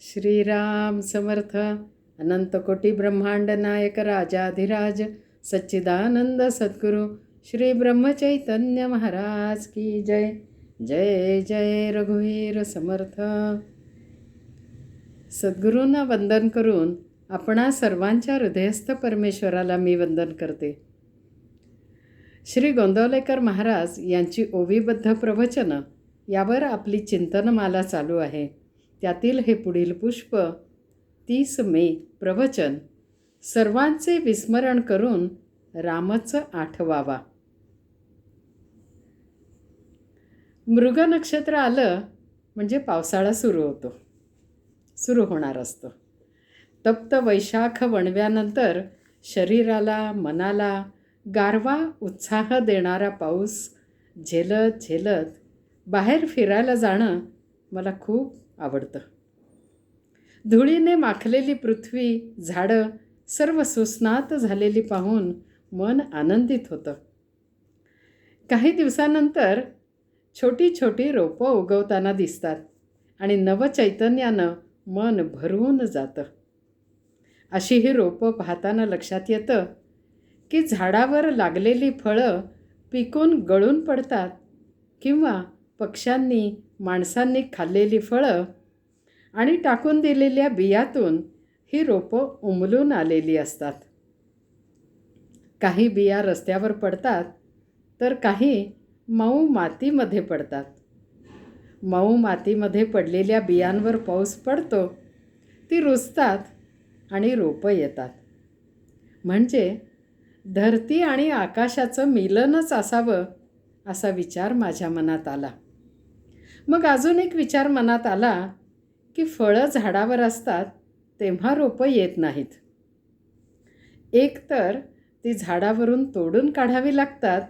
श्रीराम समर्थ. अनंत कोटी ब्रह्मांड नायक राजाधिराज सच्चिदानंद सद्गुरु श्री ब्रह्मचैतन्य महाराज की जय. जय जय रघुवीर समर्थ. सद्गुरूंना वंदन करून आपणा सर्वांच्या हृदयस्थ परमेश्वराला मी वंदन करते. श्री गोंदवलेकर महाराज यांची ओवीबद्ध प्रवचनं यावर आपली चिंतनमाला चालू आहे. त्यातील हे पुढील पुष्प 30 मे प्रवचन, सर्वांचे विस्मरण करून रामच आठवावा. मृग नक्षत्र आलं म्हणजे पावसाळा सुरू होणार असतो. तप्त वैशाख वणव्यानंतर शरीराला मनाला गारवा उत्साह देणारा पाऊस झेलत बाहेर फिरायला जाणं मला खूप आवडतं. धुळीने माखलेली पृथ्वी, झाडं सर्व सुस्नात झालेली पाहून मन आनंदित होतं. काही दिवसानंतर छोटी छोटी रोपं उगवताना दिसतात आणि नवचैतन्यानं मन भरून जातं. अशी ही रोपं पाहताना लक्षात येतं की झाडावर लागलेली फळं पिकून गळून पडतात किंवा पक्ष्यांनी माणसांनी खाल्लेली फळं आणि टाकून दिलेल्या बियातून ही रोपं उमलून आलेली असतात. काही बिया रस्त्यावर पडतात तर काही मऊ मातीमध्ये पडतात. मऊ मातीमध्ये पडलेल्या बियांवर पाऊस पडतो, ती रुजतात आणि रोपं येतात. म्हणजे धरती आणि आकाशाचं मिलनच असावं असा विचार माझ्या मनात आला. मग अजून एक विचार मनात आला की फळं झाडावर असतात तेव्हा रोपं येत नाहीत. एक तर ती झाडावरून तोडून काढावी लागतात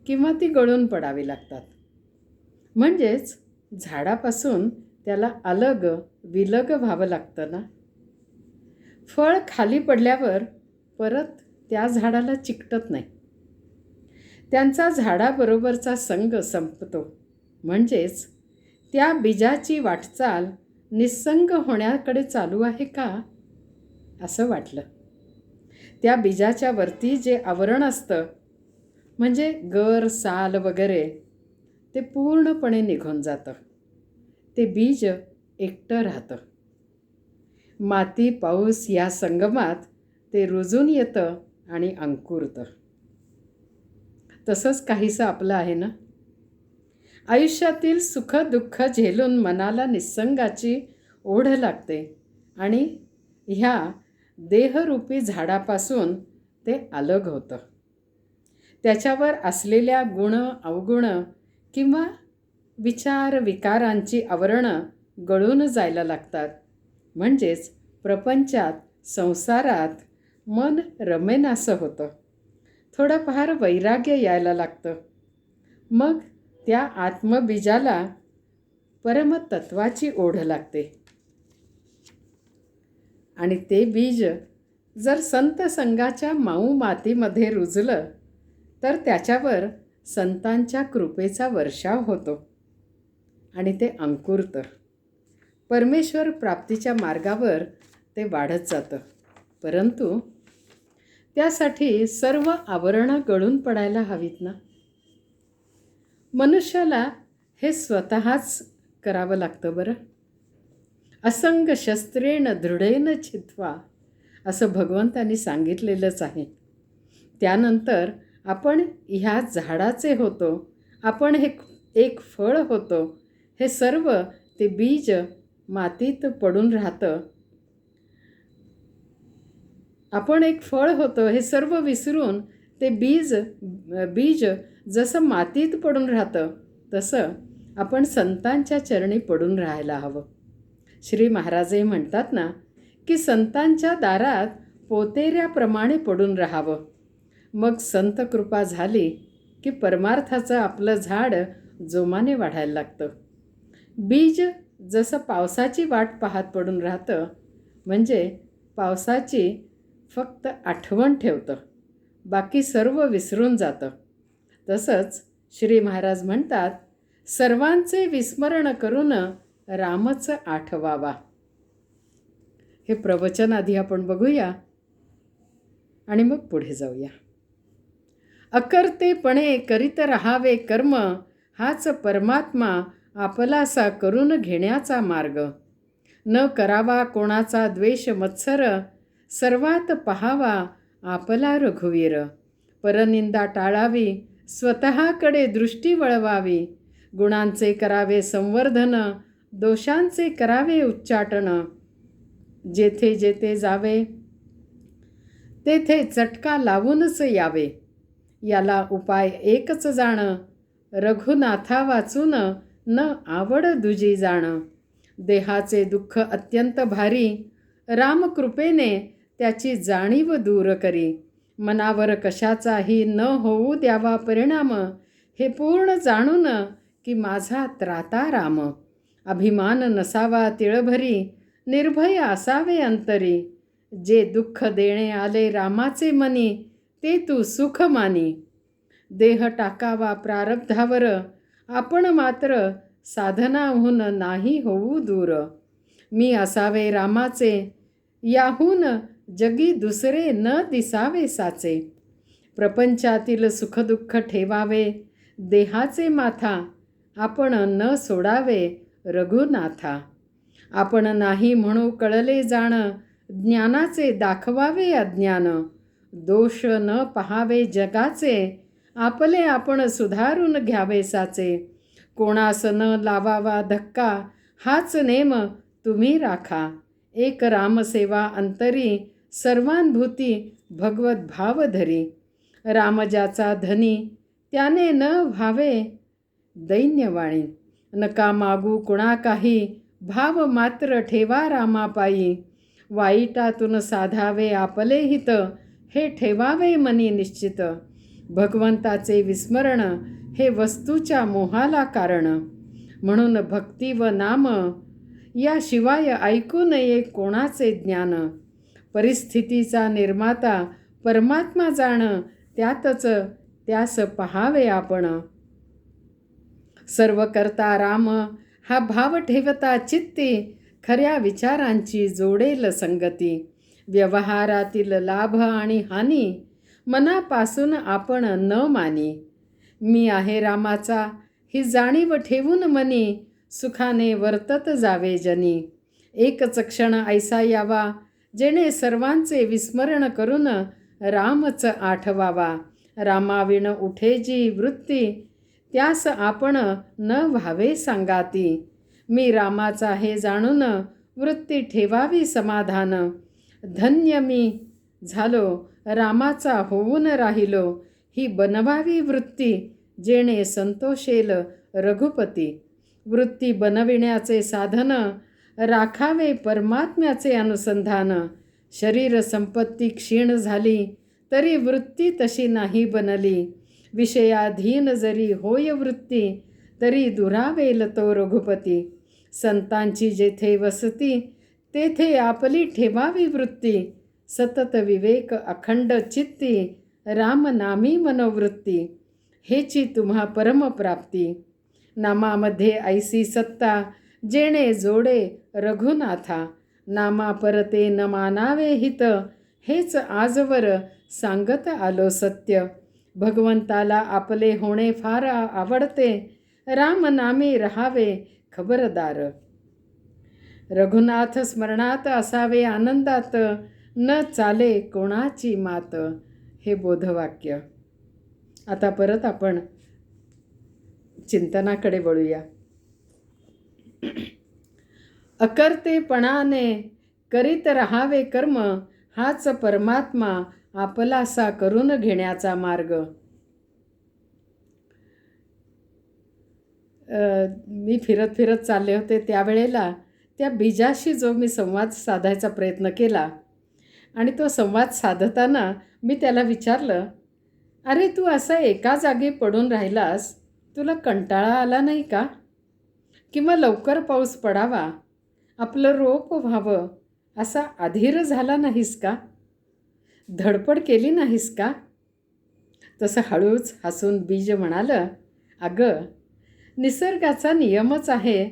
किंवा ती गळून पडावी लागतात. म्हणजेच झाडापासून त्याला विलग व्हावं लागतं ना. फळ खाली पडल्यावर परत त्या झाडाला चिकटत नाही. त्यांचा झाडाबरोबरचा संग संपतो. म्हणजेच त्या बीजाची वाटचाल निस्संग होण्याकडे चालू आहे का असं वाटलं. त्या बीजाच्या वरती जे आवरण असतं म्हणजे गर साल वगैरे ते पूर्णपणे निघून जातं. ते बीज एकटं राहतं. माती पाऊस या संगमात ते रुजून येतं आणि अंकुरतं. तसंच काहीसं आपलं आहे ना. आयुष्यातील सुख दुःख झेलून मनाला निसंगाची ओढ लागते आणि ह्या देहरूपी झाडापासून ते अलग होतं. त्याच्यावर असलेल्या गुण अवगुण किंवा विचार विकारांची आवरणं गळून जायला लागतात. म्हणजेच प्रपंचात संसारात मन रमेनासं होतं. थोडंफार वैराग्य यायला लागतं. मग त्या आत्मबीजाला परमतत्वाची ओढ लागते आणि ते बीज जर संत संगाच्या माऊ मातीमध्ये रुजलं तर त्याच्यावर संतांच्या कृपेचा वर्षाव होतो आणि ते अंकुरतं. परमेश्वर प्राप्तीच्या मार्गावर ते वाढत जातं. परंतु त्यासाठी सर्व आवरणं गळून पडायला हवीत ना. मनुष्याला हे स्वतःच करावं लागतं बरं. असंग शस्त्रेण दृढेन छित्त्वा असं भगवंतांनी सांगितलेलंच आहे. त्यानंतर आपण ह्या झाडाचे होतो, आपण एक फळ होतो, हे सर्व ते बीज मातीत पडून राहतं. आपण एक फळ होतो हे सर्व विसरून ते बीज जसं मातीत पडून राहतं तसं आपण संतांच्या चरणी पडून राहायला हवं. श्री महाराजही म्हणतात ना की संतांच्या दारात पोतेऱ्याप्रमाणे पडून राहावं. मग संत कृपा झाली की परमार्थाचं आपलं झाड जोमाने वाढायला लागतं. बीज जसं पावसाची वाट पाहत पडून राहतं म्हणजे पावसाची फक्त आठवण ठेवतं, बाकी सर्व विसरून जातं. तसंच श्री महाराज म्हणतात, सर्वांचे विस्मरण करून रामच आठवावा. हे प्रवचन आधी आपण बघूया आणि मग पुढे जाऊया. अकर्तेपणे करीत राहावे कर्म, हाच परमात्मा आपलासा करून घेण्याचा मार्ग. न करावा कोणाचा द्वेष मत्सर, सर्वात पहावा आपला रघुवीर. परनिंदा टाळावी, स्वतःकडे दृष्टी वळवावी. गुणांचे करावे संवर्धन, दोषांचे करावे उच्चाटन. जेथे जेथे जावे तेथे चटका लावूनच यावे. याला उपाय एकच जाण, रघुनाथा वाचून न आवड दुजी जाण. देहाचे दुःख अत्यंत भारी, रामकृपेने त्याची जाणीव दूर करी. मनावर कशाचाही न होऊ द्यावा परिणाम, हे पूर्ण जाणून की माझा त्राता राम. अभिमान नसावा तिळभरी, निर्भय असावे अंतरी. जे दुःख देणे आले रामाचे मनी, ते तू सुख मानी. देह टाकावा प्रारब्धावर, आपण मात्र साधनाहून नाही होऊ दूर. मी असावे रामाचे, याहून जगी दुसरे न दिसावे साचे. प्रपंचातील सुखदुःख ठेवावे देहाचे माथा, आपण न सोडावे रघुनाथा. आपण नाही म्हणू कळले जाण, ज्ञानाचे दाखवावे अज्ञान. दोष न पहावे जगाचे, आपले आपण सुधारून घ्यावे साचे. कोणास न लावावा धक्का, हाच नेम तुम्ही राखा. एक रामसेवा अंतरी, सर्वानुभूती भगवत भाव धरी. राम ज्याचा धनी, त्याने न व्हावे दैन्यवाणी. नका मागू कुणा काही, भाव मात्र ठेवा रामापायी. वाईटातून साधावे आपले हित, हे ठेवावे मनी निश्चित. भगवंताचे विस्मरण, हे वस्तूच्या मोहाला कारण. म्हणून भक्ती व नाम, याशिवाय ऐकू नये कोणाचे ज्ञान. परिस्थितीचा निर्माता परमात्मा जाण, त्यातच त्यास पहावे आपण. सर्व करता राम, हा भाव ठेवता चित्ती. खऱ्या विचारांची जोडेल संगती. व्यवहारातील लाभ आणि हानी, मनापासून आपण न मानी. मी आहे रामाचा, ही जाणीव ठेवून मनी. सुखाने वर्तत जावे जनी. एकच क्षण ऐसा यावा, जेणे सर्वांचे विस्मरण करून रामच आठवावा. रामाविण उठे जी वृत्ती, त्यास आपण न व्हावे सांगाती. मी रामाचा हे जाणून, वृत्ती ठेवावी समाधान. धन्य मी झालो, रामाचा होऊन राहिलो. ही बनवावी वृत्ती, जेणे संतोषेल रघुपती. वृत्ती बनविण्याचे साधन, राखावे परमात्म्याचे अनुसंधान. शरीर संपत्ती क्षीण झाली, तरी वृत्ती तशी नाही बनली. विषयाधीन जरी होय वृत्ती, तरी दुरावेल तो रघुपती. संतांची जेथे वसती, तेथे आपली ठेवावी वृत्ती. सतत विवेक अखंड चित्ती, रामनामी मनोवृत्ती. हेची तुम्हा परमप्राप्ती. नामामध्ये ऐसी सत्ता, जेणे जोडे रघुनाथा. नामा परते न मानावे हित, हेच आजवर सांगत आलो सत्य. भगवंताला आपले होणे फार आवडते, रामनामी रहावे खबरदार. रघुनाथ स्मरणात असावे आनंदात, न चाले कोणाची मात. हे बोधवाक्य. आता परत आपण चिंतनाकडे वळूया. अकर्तेपणाने करीत राहावे कर्म, हाच परमात्मा आपलासा करून घेण्याचा मार्ग. मी फिरत फिरत चालले होते त्यावेळेला त्या बीजाशी जो मी संवाद साधायचा प्रयत्न केला, आणि तो संवाद साधताना मी त्याला विचारलं, अरे तू असा एका जागी पडून राहिलास, तुला कंटाळा आला नाही का? किंवा लवकर पाऊस पडावा, आपलं रोप व्हावं, असा अधीर झाला नाहीस का? धडपड केली नाहीस का? तसं हळूच हसून बीज म्हणालं, अगं, निसर्गाचा नियमच आहे,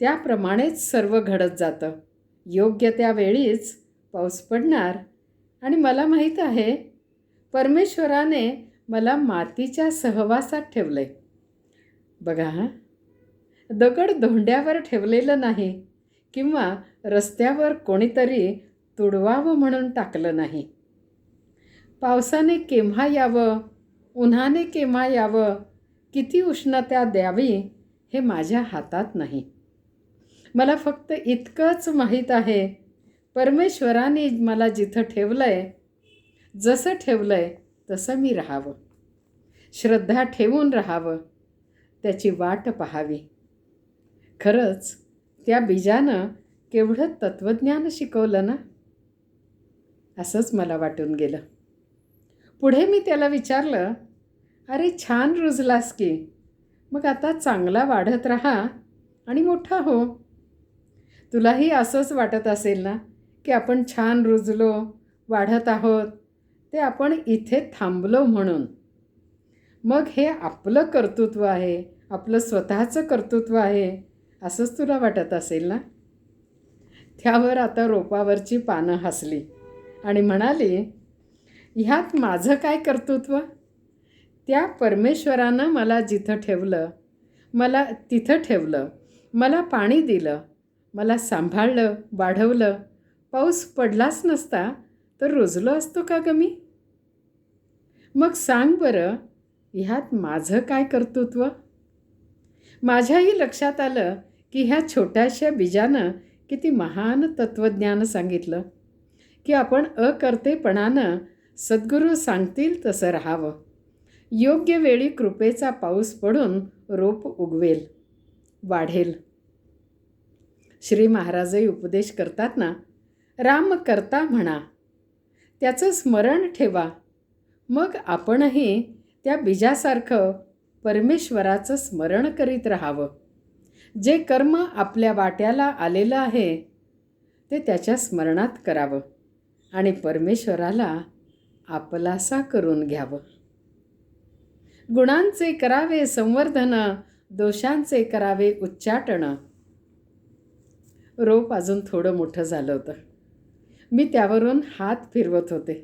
त्याप्रमाणेच सर्व घडत जातं. योग्य त्या वेळीच पाऊस पडणार आणि मला माहीत आहे परमेश्वराने मला मातीच्या सहवासात ठेवलं आहे. बघा हां, दगड धोंड्यावर ठेवलेलं नाही किंवा रस्त्यावर कोणीतरी तुडवावं म्हणून टाकलं नाही. पावसाने केव्हा यावं, उन्हाने केव्हा यावं, किती उष्णता द्यावी हे माझ्या हातात नाही. मला फक्त इतकंच माहीत आहे परमेश्वराने मला जिथं ठेवलं आहे, जसं ठेवलं आहे तसं मी राहावं, श्रद्धा ठेवून राहावं, त्याची वाट पाहावी. खरंच त्या बीजानं केवढं तत्त्वज्ञान शिकवलं ना, असंच मला वाटून गेलं. पुढे मी त्याला विचारलं, अरे छान रुजलास की, मग आता चांगला वाढत राहा आणि मोठा हो. तुलाही असंच वाटत असेल ना की आपण छान रुजलो, वाढत आहोत, ते आपण इथे थांबलो म्हणून. मग हे आपलं कर्तृत्व आहे, आपलं स्वतःचं कर्तृत्व आहे असंच तुला वाटत असेल ना. त्यावर आता रोपावरची पानं हसली आणि म्हणाली, ह्यात माझं काय कर्तृत्व? त्या परमेश्वरानं मला जिथं ठेवलं, मला तिथं ठेवलं, मला पाणी दिलं, मला सांभाळलं, वाढवलं. पाऊस पडलाच नसता तर रुजलो असतो का गं मी? मग सांग बरं, ह्यात माझं काय कर्तृत्व? माझ्याही लक्षात आलं की ह्या छोट्याशा बीजानं किती महान तत्त्वज्ञान सांगितलं की आपण अकर्तेपणानं सद्गुरू सांगतील तसं राहावं. योग्य वेळी कृपेचा पाऊस पडून रोप उगवेल, वाढेल. श्री महाराजही उपदेश करतात ना, राम करता म्हणा, त्याचं स्मरण ठेवा, मग आपणही त्या बीजासारखं परमेश्वराचं स्मरण करीत राहावं. जे कर्म आपल्या वाट्याला आलेलं आहे ते त्याच्या स्मरणात करावं आणि परमेश्वराला आपलासा करून घ्यावं. गुणांचे करावे संवर्धन, दोषांचे करावे उच्चाटन. रोप अजून थोडं मोठं झालं होतं. मी त्यावरून हात फिरवत होते.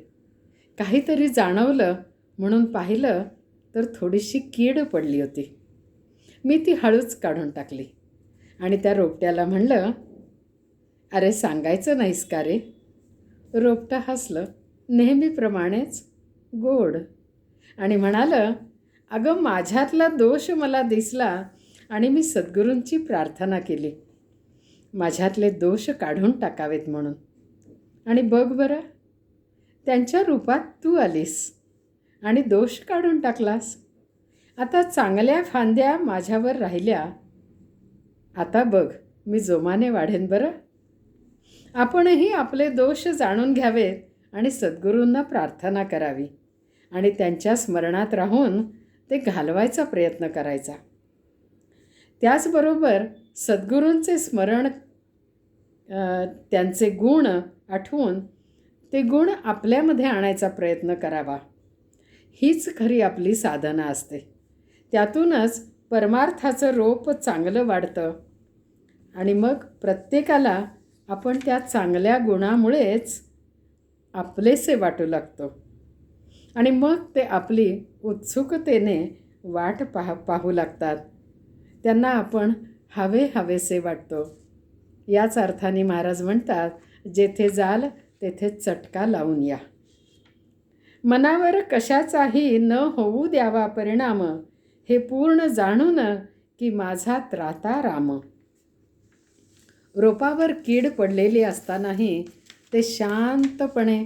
काहीतरी जाणवलं म्हणून पाहिलं तर थोडीशी कीड पडली होती. मी ती हळूच काढून टाकली आणि त्या रोपट्याला म्हणलं, अरे सांगायचं नाहीस का रे? रोपटं हसलं, नेहमीप्रमाणेच गोड, आणि म्हणालं, अगं माझ्यातला दोष मला दिसला आणि मी सद्गुरूंची प्रार्थना केली माझ्यातले दोष काढून टाकावेत म्हणून. आणि बघ बरं, त्यांच्या रूपात तू आलीस आणि दोष काढून टाकलास. आता चांगल्या फांद्या माझ्यावर राहिल्या. आता बघ मी जोमाने वाढेन बरं. आपणही आपले दोष जाणून घ्यावेत आणि सद्गुरूंना प्रार्थना करावी आणि त्यांच्या स्मरणात राहून ते घालवायचा प्रयत्न करायचा. त्याचबरोबर सद्गुरूंचे स्मरण, त्यांचे गुण आठवून ते गुण आपल्यामध्ये आणायचा प्रयत्न करावा. हीच खरी आपली साधना असते. त्यातूनच परमार्थाचं रोप चांगलं वाढतं आणि मग प्रत्येकाला आपण त्या चांगल्या गुणामुळेच आपलेसे वाटू लागतो आणि मग ते आपली उत्सुकतेने वाट पाहू लागतात. त्यांना आपण हवेसे वाटतो. याच अर्थाने महाराज म्हणतात, जेथे जाल तेथे चटका लावून या. मनावर कशाचाही न होऊ द्यावा परिणाम, हे पूर्ण जाणून की माझा त्राता राम. रोपावर कीड पडलेली असतानाही ते शांतपणे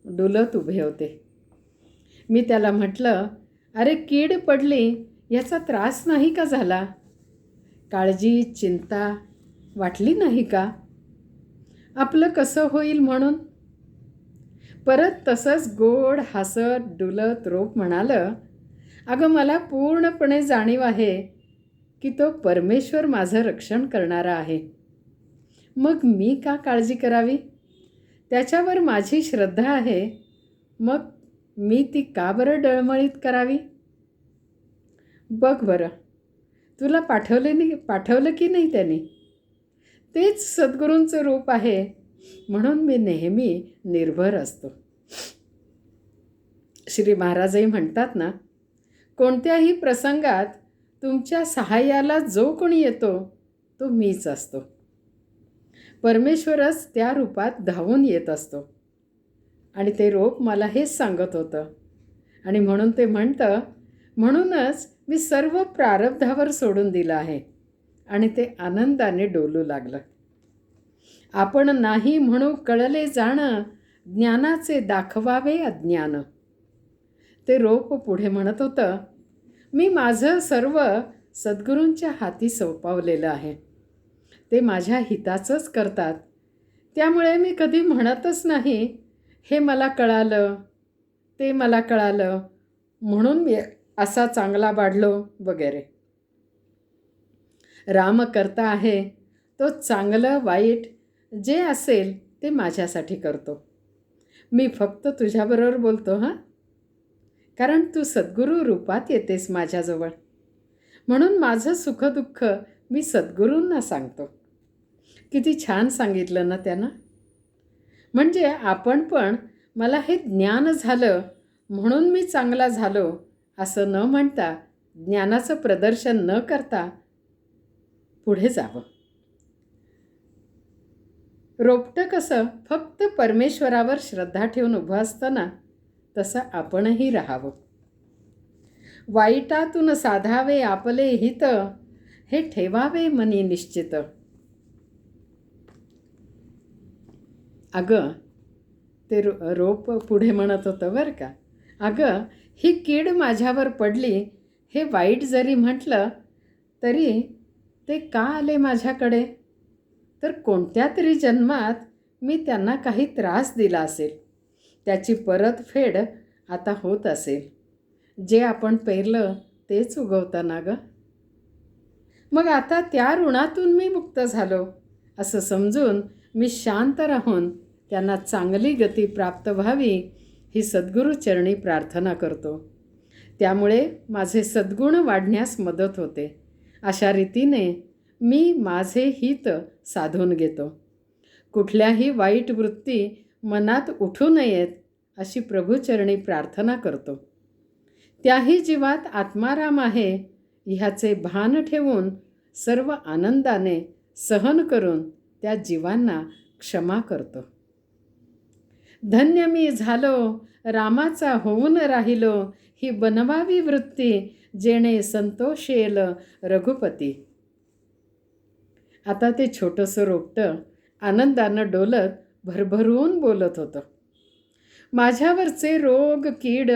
डुलत उभे होते. मी त्याला म्हटलं, अरे कीड पडली याचा त्रास नाही का झाला? काळजी चिंता वाटली नाही का? आपलं कसं होईल म्हणून? परत तसंच गोड हसत डुलत रोप म्हणालं, अगं मला पूर्णपणे जाणीव आहे की तो परमेश्वर माझं रक्षण करणारा आहे. मग मी का काळजी करावी? त्याच्यावर माझी श्रद्धा आहे. मग मी ती का बरं डळमळीत करावी? बघ बरं, तुला पाठवलं की नाही त्यांनी? तेच सद्गुरूंचं रूप आहे म्हणून मी नेहमी निर्भर असतो. श्री महाराजही म्हणतात ना, कोणत्याही प्रसंगात तुमच्या सहाय्याला जो कोणी येतो तो मीच असतो. परमेश्वरच त्या रूपात धावून येत असतो. आणि ते रोप मला हेच सांगत होतं. आणि म्हणून ते म्हणतं, म्हणूनच मी सर्व प्रारब्धावर सोडून दिलं आहे. आणि ते आनंदाने डोलू लागलं. आपण नाही म्हणू कळले जाणं, ज्ञानाचे दाखवावे अज्ञान. ते रोप पुढे म्हणत होतं, मी माझं सर्व सद्गुरूंच्या हाती सोपवलेलं आहे. ते माझ्या हिताचंच करतात. त्यामुळे मी कधी म्हणतच नाही, हे मला कळालं, ते मला कळालं, म्हणून मी असा चांगला वाढलो वगैरे. राम करता आहे, तो चांगलं वाईट जे असेल ते माझ्यासाठी करतो. मी फक्त तुझ्याबरोबर बोलतो हां, कारण तू सद्गुरू रूपात येतेस माझ्याजवळ. म्हणून माझं सुखदुःख मी सद्गुरूंना सांगतो. किती छान सांगितलं ना त्यानं. म्हणजे आपण पण मला हे ज्ञान झालं म्हणून मी चांगला झालो असं न म्हणता, ज्ञानाचं प्रदर्शन न करता पुढे जावं. रोपटं कसं फक्त परमेश्वरावर श्रद्धा ठेवून उभं असतं ना, तसं आपणही राहावं. वाईटातून साधावे आपले हित, हे ठेवावे मनी निश्चित. अगं ते रोप पुढे म्हणत होतं बरं का, अगं ही कीड माझ्यावर पडली हे वाईट जरी म्हटलं तरी ते का आले माझ्याकडे, तर कोणत्या तरी जन्मात मी त्यांना काही त्रास दिला असेल. त्याची परतफेड आता होत असेल. जे आपण पेरलं तेच उगवतं ना गं. मग आता त्या ऋणातून मी मुक्त झालो असं समजून मी शांत राहून त्यांना चांगली गती प्राप्त व्हावी ही सद्गुरूचरणी प्रार्थना करतो. त्यामुळे माझे सद्गुण वाढण्यास मदत होते. अशा रीतीने मी माझे हित साधून घेतो. कुठल्याही वाईट वृत्ती मनात उठू नयेत अशी प्रभूचरणी प्रार्थना करतो. त्याही जीवात आत्माराम आहे ह्याचे भान ठेवून सर्व आनंदाने सहन करून त्या जीवांना क्षमा करतो. धन्य मी झालो रामाचा होऊन राहिलो, ही बनवावी वृत्ती जेणे संतोषेल रघुपती. आता ते छोटंसं रोपटं आनंदानं डोलत भरभरून बोलत होतं. माझ्यावरचे रोग कीड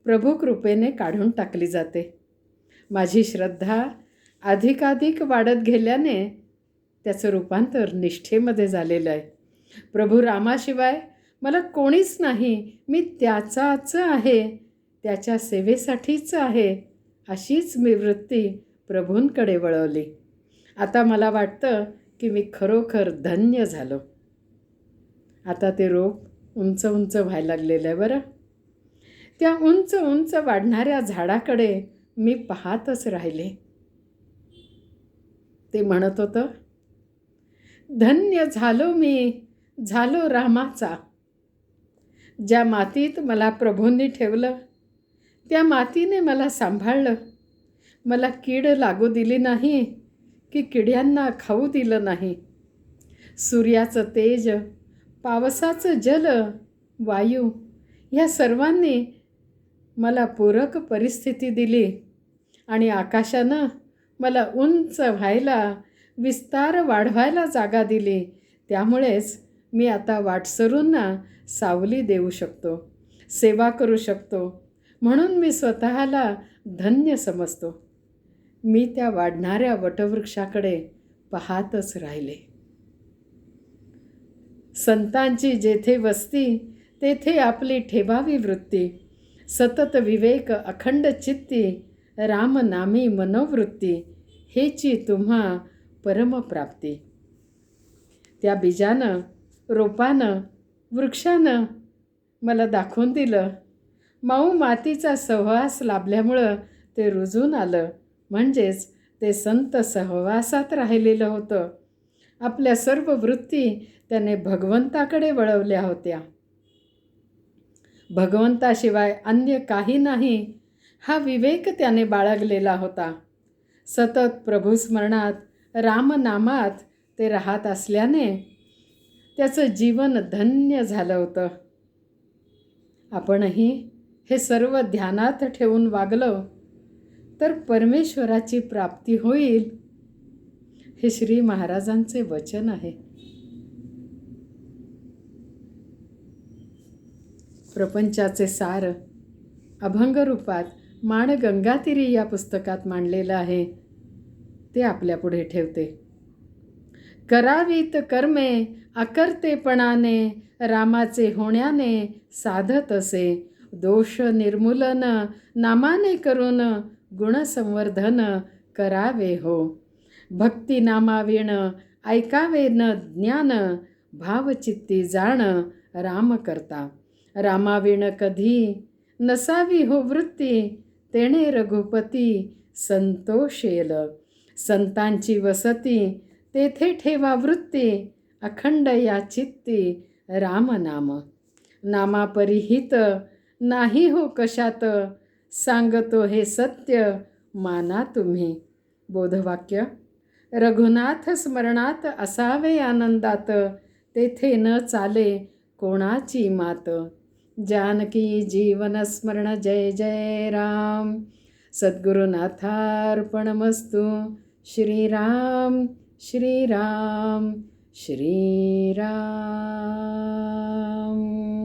प्रभू कृपेने काढून टाकली जाते. माझी श्रद्धा अधिकाधिक वाढत गेल्याने त्याचं रूपांतर निष्ठेमध्ये झालेलं आहे. प्रभू रामाशिवाय मला कोणीच नाही, मी त्याचाच आहे, त्याच्या सेवेसाठीच आहे, अशीच मी वृत्ती प्रभूंकडे वळवली. आता मला वाटतं की मी खरोखर धन्य झालो. आता ते रोप उंच उंच व्हायला लागलेलं आहे बरं. त्या उंच उंच वाढणाऱ्या झाडाकडे मी पाहतच राहिले. ते म्हणत होतं, धन्य झालो मी, झालो रामाचा. ज्या मातीत मला प्रभूंनी ठेवलं त्या मातीने मला सांभाळलं. मला कीड लागू दिली नाही की किड्यांना खाऊ दिलं नाही. सूर्याचं तेज, पावसाचं जल, वायू या सर्वांनी मला पूरक परिस्थिती दिली आणि आकाशानं मला उंच व्हायला, विस्तार वाढवायला जागा दिली. त्यामुळेच मी आता वाटसरूंना सावली देऊ शकतो, सेवा करू शकतो. म्हणून मी स्वतःला धन्य समजतो. मी त्या वाढणाऱ्या वटवृक्षाकडे पाहतच राहिले. संतांची जेथे वस्ती तेथे आपली ठेवावी वृत्ती. सतत विवेक अखंड चित्ती, रामनामी मनोवृत्ती, हेची तुम्हा परमप्राप्ती. त्या बीजानं, रोपानं, वृक्षानं मला दाखवून दिलं. मऊ मातीचा सहवास लाभल्यामुळं ते रुजून आलं. म्हणजेच ते संत सहवासात राहिलेलं होतं. आपल्या सर्व वृत्ती त्याने भगवंताकडे वळवल्या होत्या. भगवंताशिवाय अन्य काही नाही हा विवेक त्याने बाळगलेला होता. सतत प्रभुस्मरणात रामनामात ते राहत असल्याने त्याचं जीवन धन्य झालं होतं. आपणही हे सर्व ध्यानात ठेवून वागलो तर परमेश्वराची प्राप्ती होईल, हे श्री महाराजांचे वचन आहे. प्रपंचाचे सार अभंग रूपात माण गंगातीरी या पुस्तकात मांडलेलं आहे, ते आपल्यापुढे ठेवते. करावीत कर्मे अकर्तेपणाने, रामाचे होण्याने साधत असे. दोष निर्मूलन नामाने करून, गुणसंवर्धन करावे हो. भक्ती नामाविण ऐकावे न ज्ञान, भावचित्ती जाण राम करता. रामाविण कधी नसावी हो वृत्ती, तेणे रघुपती संतोषेल. संतांची वसती तेथे ठेवा वृत्ती, अखंड या चित्ती रामनाम. नामापरिहित नाही हो कशात, सांगतो हे सत्य माना तुम्ही. बोधवाक्य रघुनाथ स्मरणात असावे आनंदात, तेथे न चाले कोणाची मात. जानकी जीवन स्मरण जय जय राम. सद्गुरुनाथार्पणमस्तु. श्रीराम श्रीराम श्रीराम.